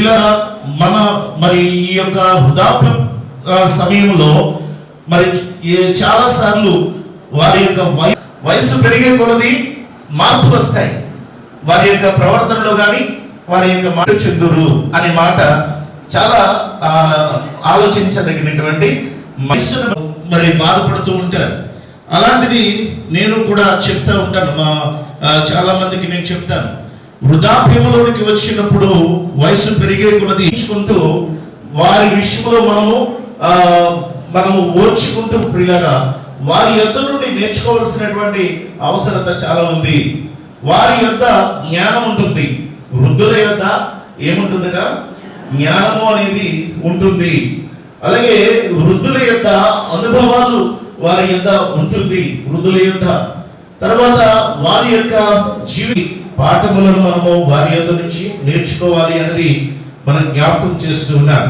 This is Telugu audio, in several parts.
పిల్లరా మరి ఈ యొక్క వృద్ధాప్యం సమయంలో మరి చాలా సార్లు వారి యొక్క వయసు పెరిగే కొలది మార్పులు వస్తాయి. వారి యొక్క ప్రవర్తనలో కానీ వారి యొక్క మాట చెందురు అనే మాట చాలా ఆలోచించదగినటువంటి వయస్సును మరి బాధపడుతూ ఉంటారు. అలాంటిది నేను కూడా చెప్తా ఉంటాను, చాలా మందికి నేను చెప్తాను, వృద్ధాప్యంలోనికి వచ్చినప్పుడు వయసు పెరిగే కొలది తీసుకుంటూ వారి విషయంలో మనము ఓర్చుకుంటూ ప్రియులారా వారి యొద్ద నుండి నేర్చుకోవాల్సినటువంటి అవసరత చాలా ఉంది. వారి యొద్ద జ్ఞానం ఉంటుంది, వృద్ధుల యొద్ద ఏముంటుందిగా జ్ఞానము అనేది ఉంటుంది. అలాగే వృద్ధుల యొక్క అనుభవాలు వారి యొక్క ఉంటుంది, వృద్ధుల యొక్క తర్వాత వారి యొక్క జీవి పాఠములను మనము వారి యొక్క నుంచి నేర్చుకోవాలి అనేది మనం జ్ఞాపకం చేస్తూ ఉన్నాం.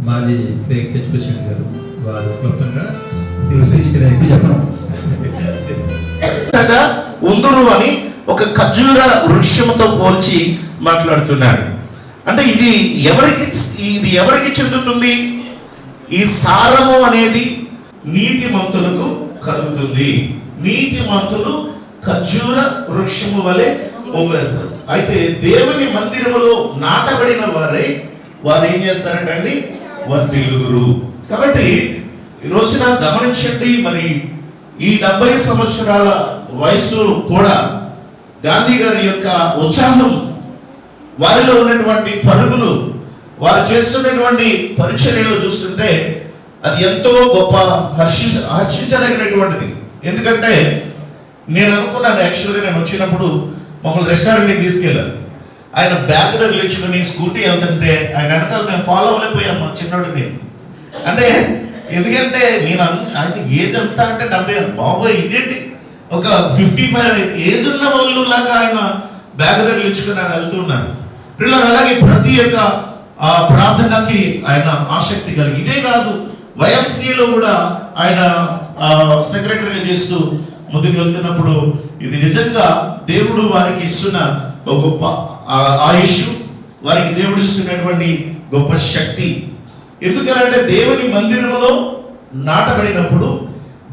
మాజీ ప్రెసిడెంట్ గారు వారు క్లుప్తంగా ఉందురు అని ఒక ఖర్జూర వృక్షముతో పోల్చి మాట్లాడుతున్నాడు. అంటే ఇది ఎవరికి చెందుతుంది? ఈ సారము అనేది నీతిమంతులకు కలుగుతుంది. నీతిమంతులు ఖర్జూర వృక్షము వలె ఉమ్మేస్తారు. అయితే దేవుని మందిరములో నాటబడిన వారు ఏం చేస్తారంటే వర్ధిల్లురు. కాబట్టి ఈ రోజున గమనించండి, మరి ఈ 70 సంవత్సరాల వయస్సు కూడా గాంధీ గారి యొక్క ఉత్సాహం, వారిలో ఉన్నటువంటి పరుగులు, వారు చేస్తున్నటువంటి పరిచర్యలు చూస్తుంటే అది ఎంతో గొప్ప హర్షించదగినటువంటిది. ఎందుకంటే నేను అనుకున్నాను, యాక్చువల్గా నేను వచ్చినప్పుడు మమ్మల్ని రెస్టారెంట్కి తీసుకెళ్ళాను. ఆయన బ్యాగ్ తగిలించుకుని స్కూటీ వెళ్తుంటే ఆయన వెనకాల మేము ఫాలో అవ్వలేకపోయాం మా చిన్నోడిని. అంటే ఎందుకంటే నేను ఆయన ఏజ్ ఎంత అంటే 70. బాబోయ్ ఇదేంటి ఒక 55 ఏజ్ ఉన్న వాళ్ళు లాగా ఆయన బ్యాగ్ తగిలించుకుని ఆయన వెళ్తున్నాను. పిల్లలు అలాగే ప్రతి ఒక్క ప్రార్థనకి ఆయన ఆసక్తి కలిగి, ఇదే కాదు వైఎంసీలో కూడా ఆయన సెక్రటరీగా చేస్తూ ముందుకు వెళ్తున్నప్పుడు ఇది నిజంగా దేవుడు వారికి ఇస్తున్న ఒక గొప్ప ఆయుష్, వారికి దేవుడు ఇస్తున్నటువంటి గొప్ప శక్తి. ఎందుకనంటే దేవుని మందిరంలో నాటబడినప్పుడు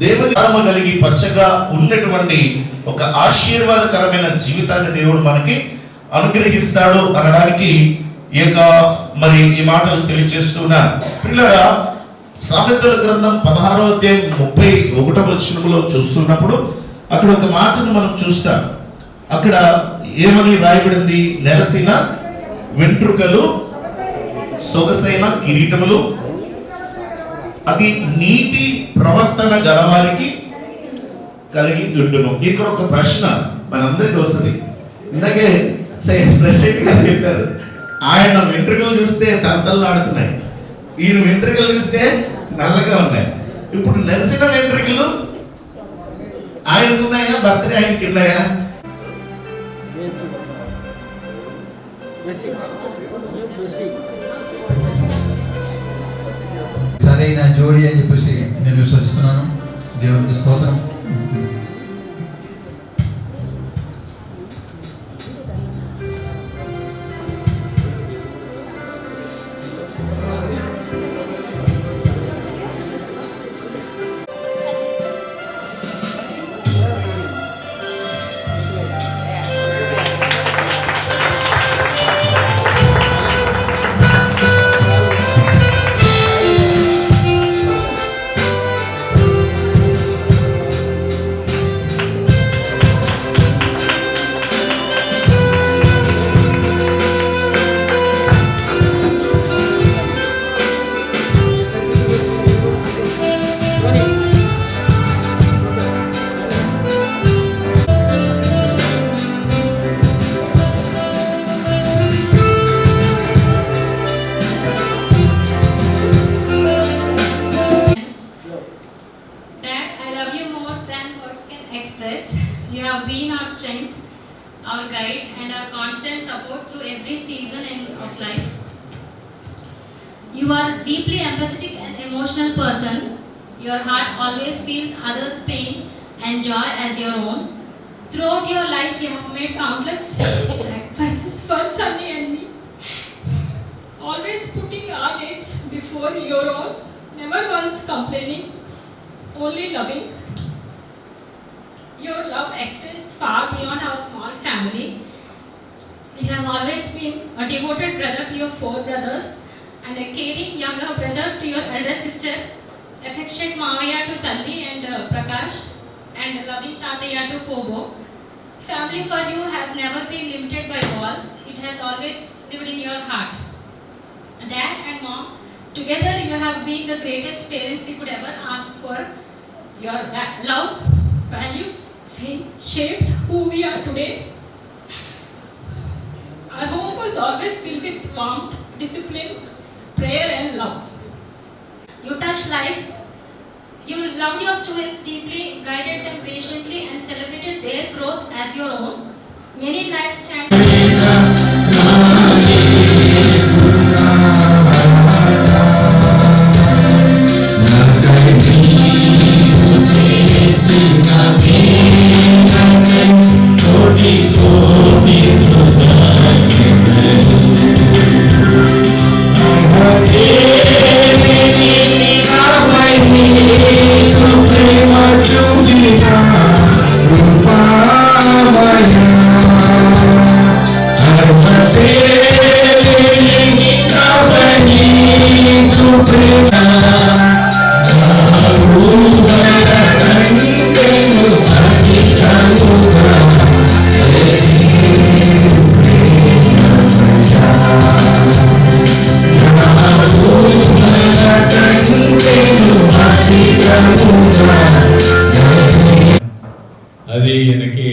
దేవుని ఆత్మ కలిగి పచ్చగా ఉన్నటువంటి ఒక ఆశీర్వాదకరమైన జీవితాన్ని దేవుడు మనకి అనుగ్రహిస్తాడు అనడానికి మరి ఈ మాటలు తెలియజేస్తున్నా. పిల్లరా, సామెతల గ్రంథం 16వ అధ్యాయం 31వ వచనంలో చూస్తున్నప్పుడు అక్కడ ఒక మాటను మనం చూస్తాం. అక్కడ ఏమని రాయబడింది? నెరసిన వెంట్రుకలు సొగసైన కిరీటములు, అది నీతి ప్రవర్తన గలవారికి కలిగి ఉండును. ఇక్కడ ఒక ప్రశ్న మనందరికీ వస్తుంది. ఇందాకే ప్రెసిడెంట్ గారు చెప్పారు, ఆయన వెంట్రుకలు చూస్తే తలతల్లు ఆడుతున్నాయి, ఈయన వెంట్రుకలు చూస్తే నల్లగా ఉన్నాయి. ఇప్పుడు నెరసిన వెంట్రుకలు ఆయనకున్నాయా? బర్త్డే ఆయనకి ఉన్నాయా? సరైన జోడి అని చెప్పేసి నేను విశ్వసిస్తున్నాను. దేవునికి స్తోత్రం. You have been our strength, our guide, and our constant support through every season of life. You are deeply empathetic and emotional person. Your heart always feels others' pain and joy as your own. Throughout your life, you have made countless sacrifices for Sunny and me. for your own, never once complaining, only loving. Your love extends far beyond our small family. You have always been a devoted brother to your 4 brothers and a caring younger brother to your elder sister, affectionate Mavaya to Talli and Prakash, and loving Tataya to Pobo. Family for you has never been limited by walls. It has always lived in your heart. Dad and Mom, together you have been the greatest parents we could ever ask for. Your love, values, faith shaped who we are today. Our home was always filled with warmth, discipline, prayer and love. You touched lives. You loved your students deeply, guided them patiently and celebrated their growth as your own. Many lives stand. అది ఈయనకి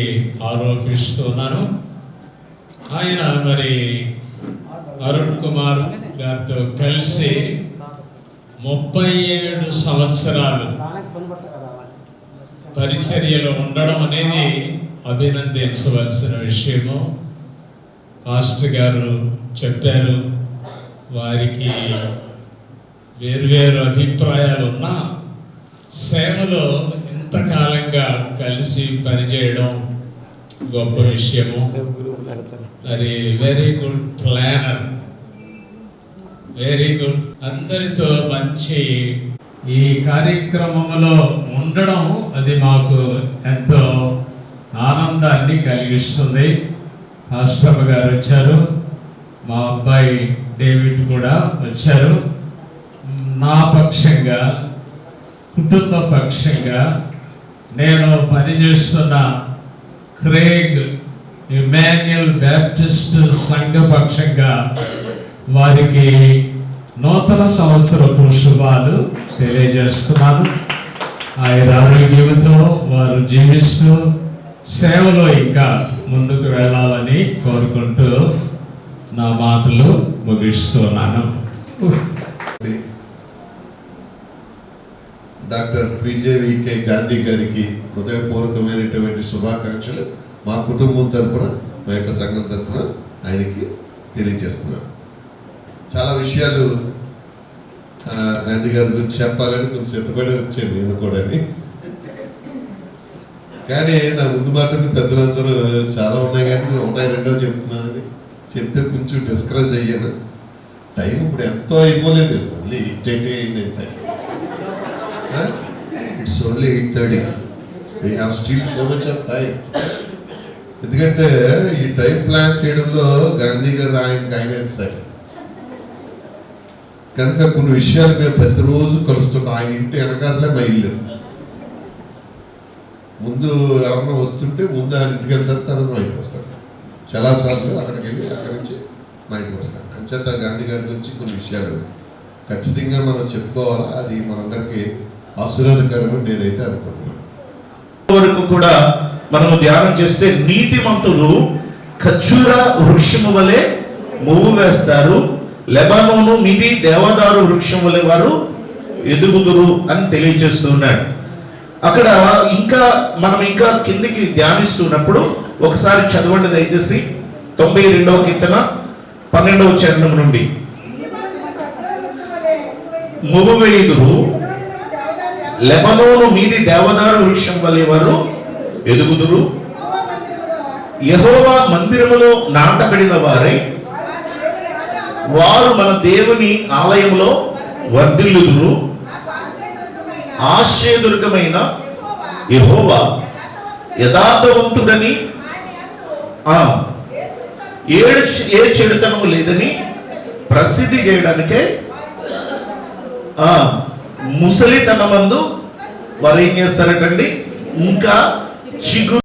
ఆరోపిస్తున్నాను. ఆయన మరి అరుణ్ కుమార్ గారితో కలిసి 37 సంవత్సరాలు పరిచర్యలో ఉండడం అనేది అభినందించవలసిన విషయము. పాస్టర్ గారు చెప్పారు, వారికి వేరువేరు అభిప్రాయాలు ఉన్నా సేవలో ఇంతకాలంగా కలిసి పనిచేయడం గొప్ప విషయము. మరి very good planner, very good. అందరితో మంచి ఈ కార్యక్రమంలో ఉండడం అది మాకు ఎంతో ఆనందాన్ని కలిగిస్తుంది. పాస్టర్ గారు వచ్చారు, మా అబ్బాయి డేవిడ్ కూడా వచ్చారు. నా పక్షంగా, కుటుంబ పక్షంగా, నేను పనిచేస్తున్న క్రేగ్ ఇమాన్యుయల్ బ్యాప్టిస్ట్ సంఘ పక్షంగా వారికి నూతన సంవత్సరపు శుభాలు తెలియజేస్తున్నాను. ఆరోగ్యంతో వారు జీవిస్తూ సేవలో ఇంకా ముందుకు వెళ్ళాలని కోరుకుంటూ నా మాటలు ముగిస్తున్నాను. డాక్టర్ పిజేవికే గాంధీ గారికి హృదయపూర్వకమైనటువంటి శుభాకాంక్షలు మా కుటుంబం తరపున, మా యొక్క సంఘం తరపున ఆయనకి తెలియజేస్తున్నాను. చాలా విషయాలు గాంధీ గారి గురించి చెప్పాలని కొంచెం సిద్ధపడి వచ్చాను నేను కూడా. కానీ నా ముందు మాటని పెద్దలందరూ చాలా ఉన్నాయి కానీ 1-2 చెప్తున్నానని చెప్తే కొంచెం డిస్కరేజ్ అయ్యాను. టైం ఇప్పుడు ఎంతో అయిపోలేదు, ఓన్లీ 8:30 అయింది. ఎంత it's only 8:30. We have still so much of time. ఎందుకంటే ఈ టైం ప్లాన్ చేయడంలో గాంధీ గారు ఆయనే సార్. కనుక కొన్ని విషయాలు మేము ప్రతిరోజు కలుస్తుంటాం. ఆయన ఇంటి వెనకాలనే మా ఇల్లు. ముందు ఎవరన్నా వస్తుంటే ముందు ఆయన ఇంటికి వెళ్తారు, తర్వాత మా ఇంటికి వస్తాడు. చాలాసార్లు అక్కడికి వెళ్ళి అక్కడి నుంచి మా ఇంటికి వస్తాడు. అంచేత గాంధీ గారి గురించి కొన్ని విషయాలు ఖచ్చితంగా మనం చెప్పుకోవాలా. అది మనందరికీ ఆశీర్వాదకరమని నేనైతే అనుకుంటున్నాను. వరకు కూడా మనము ధ్యానం చేస్తే నీతిమంతులు ఖర్జూర వృక్షము వలె మువ్వు వేస్తారు, లెబానోను మిది దేవదారు వృక్షం వలె వారు ఎదుగుదురు అని తెలియజేస్తున్నాడు. అక్కడ మనం ఇంకా కిందికి ధ్యానిస్తున్నప్పుడు ఒకసారి చదవండి దయచేసి. 92వ కీర్తన 12వ చరణం నుండి. మువ్వు వేయుదురు, లెబానోను మీది దేవదారు వృక్షం వలె వారు ఎదుగుదురు, యెహోవా మందిరములో నాటబడిన వారై వారు మన దేవుని ఆలయంలో వర్ధిల్లుదురు. ఆశ్చర్యదుర్గమైన యెహోవా యథార్థవంతుడని ఏ చెడుతనము లేదని ప్రసిద్ధి చేయడానికే ముసలితనమందు వారు ఏం చేస్తారటండి, ఇంకా చిగురు